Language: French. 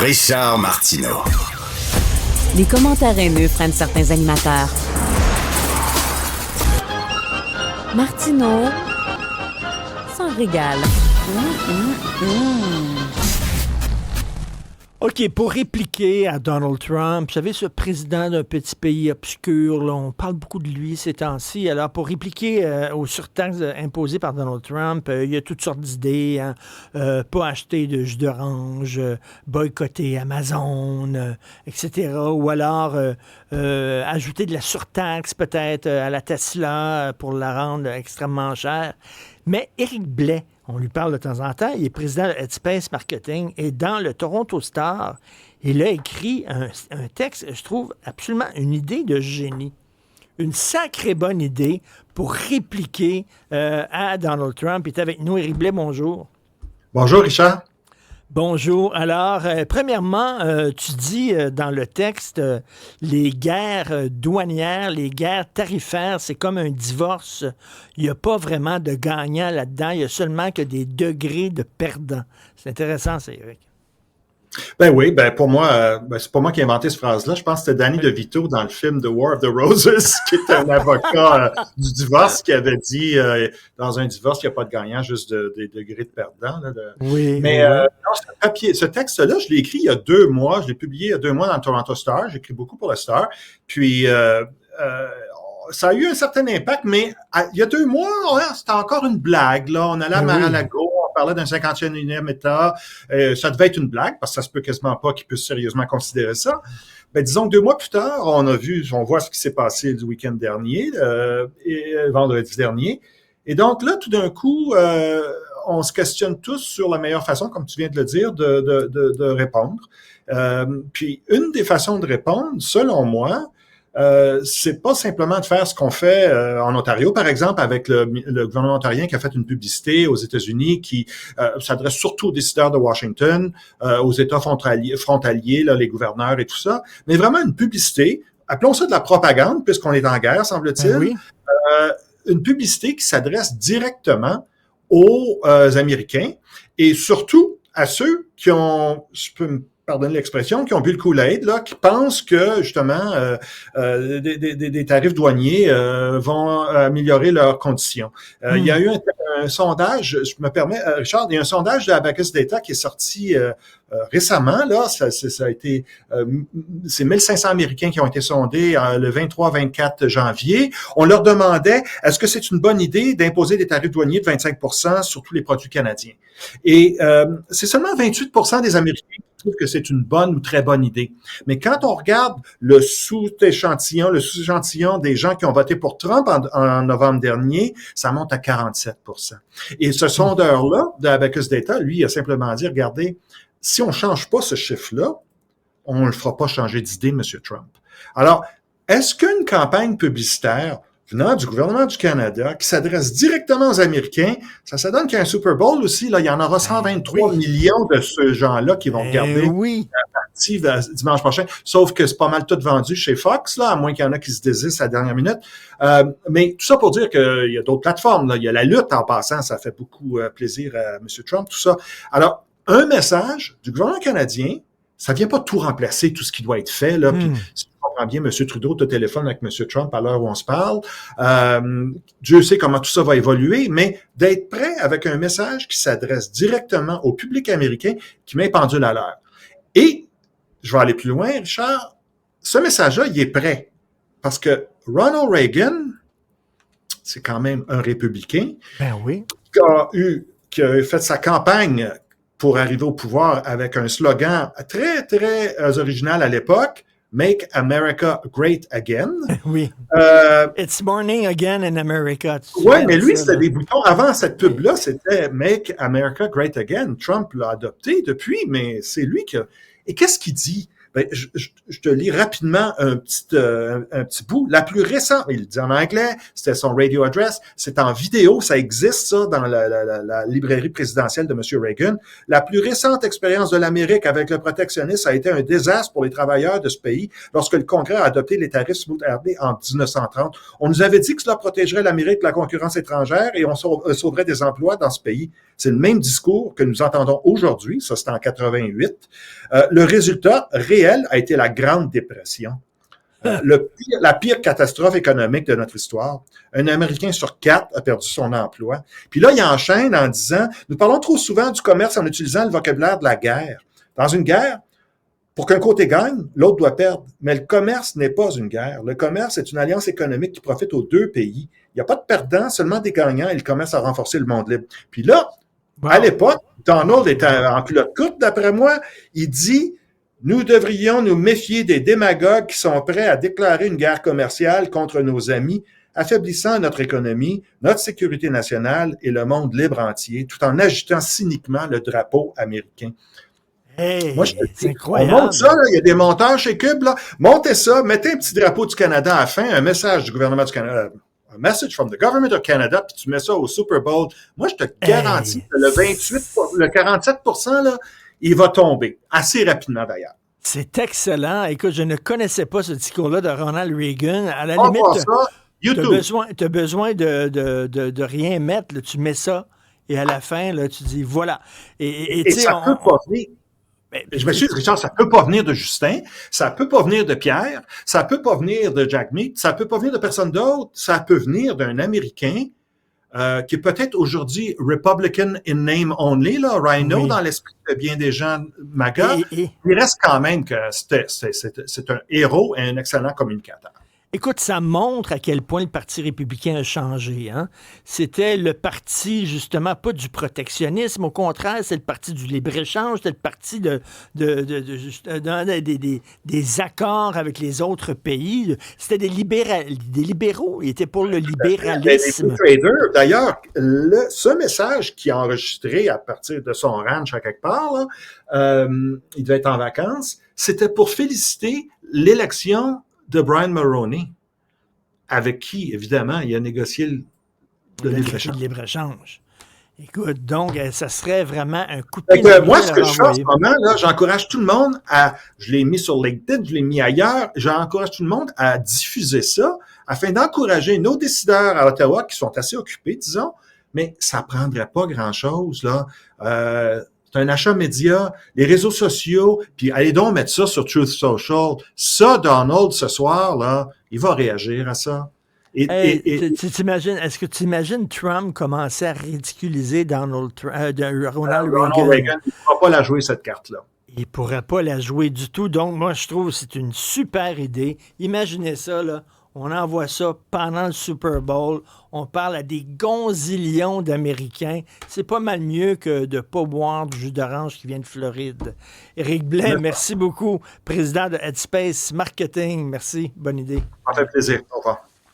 Richard Martineau. Les commentaires haineux freinent certains animateurs. Martineau s'en régale. OK, pour répliquer à Donald Trump, vous savez, ce président d'un petit pays obscur, là, on parle beaucoup de lui ces temps-ci. Alors, pour répliquer aux surtaxes imposées par Donald Trump, il y a toutes sortes d'idées. Pas acheter de jus d'orange, boycotter Amazon, etc. Ou alors ajouter de la surtaxe peut-être à la Tesla pour la rendre extrêmement chère. Mais Éric Blais, on lui parle de temps en temps, il est président de Headspace Marketing et dans le Toronto Star, il a écrit un texte, je trouve absolument une idée de génie. Une sacrée bonne idée pour répliquer à Donald Trump. Il est avec nous, Éric Blais, bonjour. Bonjour Richard. Bonjour. Alors, premièrement, tu dis dans le texte, les guerres douanières, les guerres tarifaires, c'est comme un divorce. Il n'y a pas vraiment de gagnant là-dedans. Il y a seulement que des degrés de perdants. C'est intéressant, c'est Éric. Ben oui, pour moi, c'est pas moi qui ai inventé cette phrase-là. Je pense que c'était Danny DeVito dans le film The War of the Roses, qui est un avocat du divorce, qui avait dit dans un divorce, il n'y a pas de gagnant, juste des degrés de perdants. Oui. Mais non, ce texte-là, je l'ai écrit il y a 2 mois. Je l'ai publié il y a 2 mois dans le Toronto Star. J'écris beaucoup pour le Star. Puis ça a eu un certain impact, mais il y a 2 mois, c'était encore une blague. Là, on allait à Mar-a-Lago. Parlait d'un 51e État, ça devait être une blague, parce que ça se peut quasiment pas qu'ils puissent sérieusement considérer ça. Ben, disons que 2 mois plus tard, on voit ce qui s'est passé le week-end dernier, et vendredi dernier. Et donc là, tout d'un coup, on se questionne tous sur la meilleure façon, comme tu viens de le dire, de répondre. Puis une des façons de répondre, selon moi, c'est pas simplement de faire ce qu'on fait en Ontario, par exemple, avec le gouvernement ontarien qui a fait une publicité aux États-Unis qui s'adresse surtout aux décideurs de Washington, aux États frontaliers, là, les gouverneurs et tout ça, mais vraiment une publicité, appelons ça de la propagande, puisqu'on est en guerre, semble-t-il, Oui. une publicité qui s'adresse directement aux Américains et surtout à ceux qui ont, je peux me pardonne l'expression, qui ont bu le Kool-Aid, là, qui pensent que, justement, des tarifs douaniers vont améliorer leurs conditions. Il y a eu un sondage, je me permets, Richard, il y a un sondage de Abacus Data qui est sorti récemment, là, ça a été, c'est 1500 Américains qui ont été sondés le 23-24 janvier. On leur demandait, est-ce que c'est une bonne idée d'imposer des tarifs douaniers de 25% sur tous les produits canadiens? Et c'est seulement 28% des Américains qui trouvent que c'est une bonne ou très bonne idée. Mais quand on regarde le sous-échantillon des gens qui ont voté pour Trump en novembre dernier, ça monte à 47%. Et ce sondeur-là, de Abacus Data, lui, il a simplement dit, regardez, si on change pas ce chiffre-là, on ne le fera pas changer d'idée, M. Trump. Alors, est-ce qu'une campagne publicitaire venant du gouvernement du Canada, qui s'adresse directement aux Américains, ça donne qu'il y a un Super Bowl aussi, là, il y en aura 123 millions de ces gens-là qui vont regarder la partie dimanche prochain, sauf que c'est pas mal tout vendu chez Fox, là, à moins qu'il y en a qui se désistent à la dernière minute. Mais tout ça pour dire qu'il y a d'autres plateformes, là. Il y a la lutte en passant, ça fait beaucoup plaisir à M. Trump, tout ça. Alors, un message du gouvernement canadien, ça vient pas tout remplacer, tout ce qui doit être fait, là, puis si je comprends bien, M. Trudeau au téléphone avec M. Trump à l'heure où on se parle. Dieu sait comment tout ça va évoluer, mais d'être prêt avec un message qui s'adresse directement au public américain qui met pendule à l'heure. Et, je vais aller plus loin, Richard, ce message-là, il est prêt. Parce que Ronald Reagan, c'est quand même un républicain, qui a fait sa campagne pour arriver au pouvoir avec un slogan très, très original à l'époque, Make America Great Again. Oui. It's morning again in America. Oui, mais lui, c'était des boutons. Avant cette pub-là, c'était Make America Great Again. Trump l'a adopté depuis, mais c'est lui qui a... Et qu'est-ce qu'il dit? Ben, je te lis rapidement un petit bout. La plus récente, il le dit en anglais, c'était son radio address, c'est en vidéo, ça existe ça dans la librairie présidentielle de M. Reagan. La plus récente expérience de l'Amérique avec le protectionnisme a été un désastre pour les travailleurs de ce pays lorsque le Congrès a adopté les tarifs Smoot-Hardie en 1930. On nous avait dit que cela protégerait l'Amérique de la concurrence étrangère et on sauverait des emplois dans ce pays. C'est le même discours que nous entendons aujourd'hui, ça c'était en 88. Le résultat réel a été la Grande Dépression. La pire catastrophe économique de notre histoire. Un Américain sur 4 a perdu son emploi. Puis là, il enchaîne en disant, nous parlons trop souvent du commerce en utilisant le vocabulaire de la guerre. Dans une guerre, pour qu'un côté gagne, l'autre doit perdre. Mais le commerce n'est pas une guerre. Le commerce est une alliance économique qui profite aux deux pays. Il n'y a pas de perdants, seulement des gagnants et le commerce a renforcé le monde libre. Puis là, à l'époque, Donald était en culotte courte, d'après moi, il dit « Nous devrions nous méfier des démagogues qui sont prêts à déclarer une guerre commerciale contre nos amis, affaiblissant notre économie, notre sécurité nationale et le monde libre entier, tout en agitant cyniquement le drapeau américain. » Hey, moi, je te dis, c'est incroyable. On monte ça, là, il y a des monteurs chez Cube, là. Montez ça, mettez un petit drapeau du Canada à la fin, un message du gouvernement du Canada, un message from the government of Canada, puis tu mets ça au Super Bowl. Moi, je te garantis que le 47%, là, il va tomber. Assez rapidement, d'ailleurs. C'est excellent. Écoute, je ne connaissais pas ce discours-là de Ronald Reagan. À la limite, tu as besoin de rien mettre. Là, tu mets ça, et à la fin, là, tu dis voilà. Et ça peut pas venir. Je m'excuse, Richard, ça peut pas venir de Justin, ça peut pas venir de Pierre, ça peut pas venir de Jack Mead, ça peut pas venir de personne d'autre, ça peut venir d'un Américain qui est peut-être aujourd'hui Republican in name only, là, Rhino, dans l'esprit de bien des gens MAGA. Il reste quand même que c'est un héros et un excellent communicateur. Écoute, ça montre à quel point le Parti républicain a changé. Hein? C'était le parti, justement, pas du protectionnisme. Au contraire, c'est le parti du libre-échange. C'était le parti des accords avec les autres pays. C'était des libéraux. Ils étaient pour le libéralisme. D'ailleurs, ce message qu'il a enregistré à partir de son ranch à quelque part, là, il devait être en vacances, c'était pour féliciter l'élection de Brian Mulroney, avec qui, évidemment, il a négocié le libre-échange. Écoute, donc, ça serait vraiment un coup de pied. Moi, ce que je fais en ce moment, là, j'encourage tout le monde je l'ai mis sur LinkedIn, je l'ai mis ailleurs, j'encourage tout le monde à diffuser ça afin d'encourager nos décideurs à Ottawa qui sont assez occupés, disons, mais ça prendrait pas grand-chose, là. C'est un achat média, les réseaux sociaux, puis allez donc mettre ça sur Truth Social. Ça, Donald, ce soir, là, il va réagir à ça. Est-ce que tu imagines Trump commencer à ridiculiser Ronald Reagan? Reagan, il ne pourra pas la jouer, cette carte-là. Il ne pourrait pas la jouer du tout. Donc, moi, je trouve que c'est une super idée. Imaginez ça, là. On envoie ça pendant le Super Bowl. On parle à des gonzillions d'Américains. C'est pas mal mieux que de ne pas boire du jus d'orange qui vient de Floride. Éric Blais, merci beaucoup. Président de Headspace Marketing. Merci. Bonne idée. Ça fait plaisir. Au revoir.